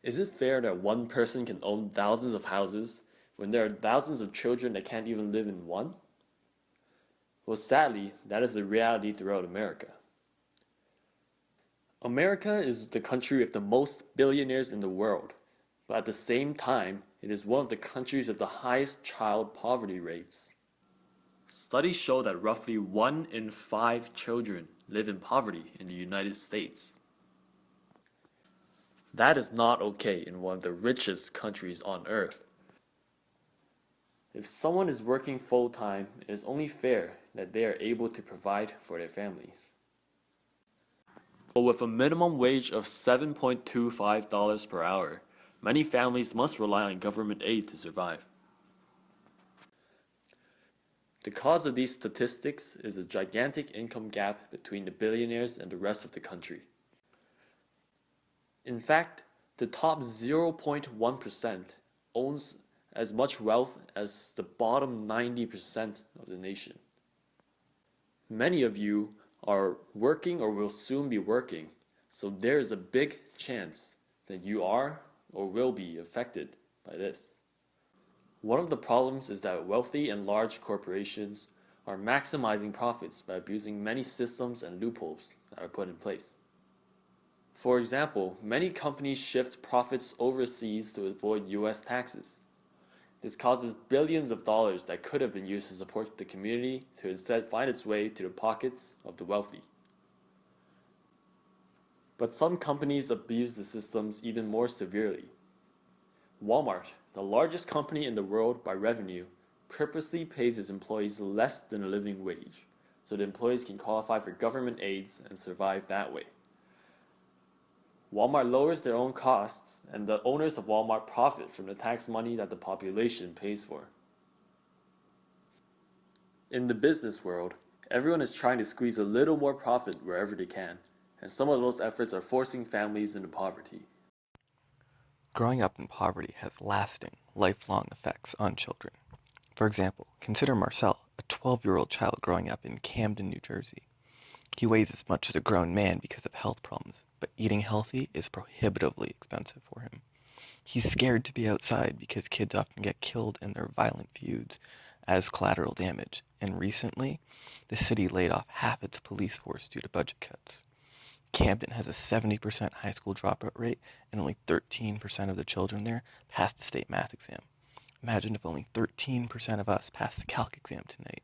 Is it fair that one person can own thousands of houses when there are thousands of children that can't even live in one? Well, sadly, that is the reality throughout America. America is the country with the most billionaires in the world, but at the same time, it is one of the countries with the highest child poverty rates. Studies show that roughly 1 in 5 children live in poverty in the United States. That is not okay in one of the richest countries on earth. If someone is working full-time, it is only fair that they are able to provide for their families. But with a minimum wage of $7.25 per hour, many families must rely on government aid to survive. The cause of these statistics is a gigantic income gap between the billionaires and the rest of the country. In fact, the top 0.1% owns as much wealth as the bottom 90% of the nation. Many of you are working or will soon be working, so there is a big chance that you are or will be affected by this. One of the problems is that wealthy and large corporations are maximizing profits by abusing many systems and loopholes that are put in place. For example, many companies shift profits overseas to avoid US taxes. This causes billions of dollars that could have been used to support the community to instead find its way to the pockets of the wealthy. But some companies abuse the systems even more severely. Walmart, the largest company in the world by revenue, purposely pays its employees less than a living wage, so the employees can qualify for government aids and survive that way. Walmart lowers their own costs, and the owners of Walmart profit from the tax money that the population pays for. In the business world, everyone is trying to squeeze a little more profit wherever they can, and some of those efforts are forcing families into poverty. Growing up in poverty has lasting, lifelong effects on children. For example, consider Marcel, a 12-year-old child growing up in Camden, New Jersey. He weighs as much as a grown man because of health problems, but eating healthy is prohibitively expensive for him. He's scared to be outside because kids often get killed in their violent feuds as collateral damage, and recently, the city laid off half its police force due to budget cuts. Camden has a 70% high school dropout rate, and only 13% of the children there pass the state math exam. Imagine if only 13% of us pass the calc exam tonight.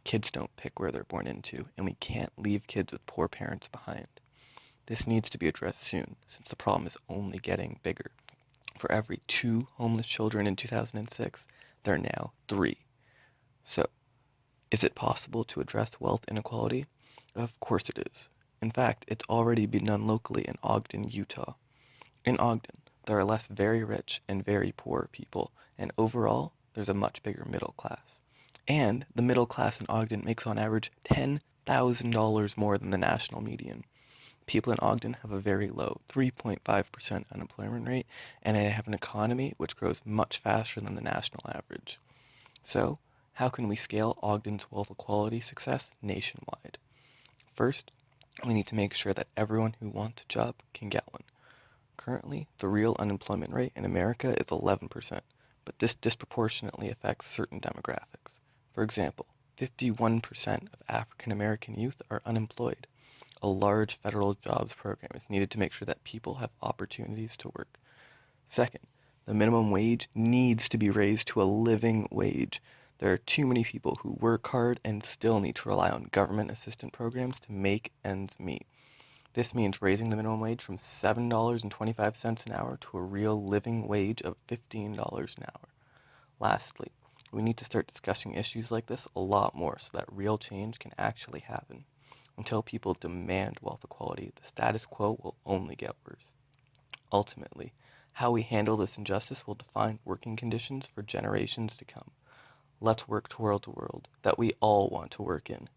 Kids don't pick where they're born into, and we can't leave kids with poor parents behind. This needs to be addressed soon, since the problem is only getting bigger. For every 2 homeless children in 2006, there are now 3. So, is it possible to address wealth inequality? Of course it is. In fact, it's already been done locally in Ogden, Utah. In Ogden, there are less very rich and very poor people, and overall, there's a much bigger middle class. And the middle class in Ogden makes on average $10,000 more than the national median. People in Ogden have a very low 3.5% unemployment rate, and they have an economy which grows much faster than the national average. So, how can we scale Ogden's wealth equality success nationwide? First, we need to make sure that everyone who wants a job can get one. Currently, the real unemployment rate in America is 11%, but this disproportionately affects certain demographics. For example, 51% of African American youth are unemployed. A large federal jobs program is needed to make sure that people have opportunities to work. Second, the minimum wage needs to be raised to a living wage. There are too many people who work hard and still need to rely on government assistance programs to make ends meet. This means raising the minimum wage from $7.25 an hour to a real living wage of $15 an hour. Lastly, we need to start discussing issues like this a lot more so that real change can actually happen. Until people demand wealth equality, the status quo will only get worse. Ultimately, how we handle this injustice will define working conditions for generations to come. Let's work towards a world that we all want to work in.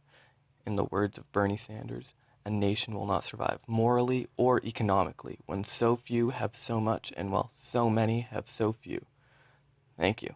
In the words of Bernie Sanders, a nation will not survive morally or economically when so few have so much and while so many have so few. Thank you.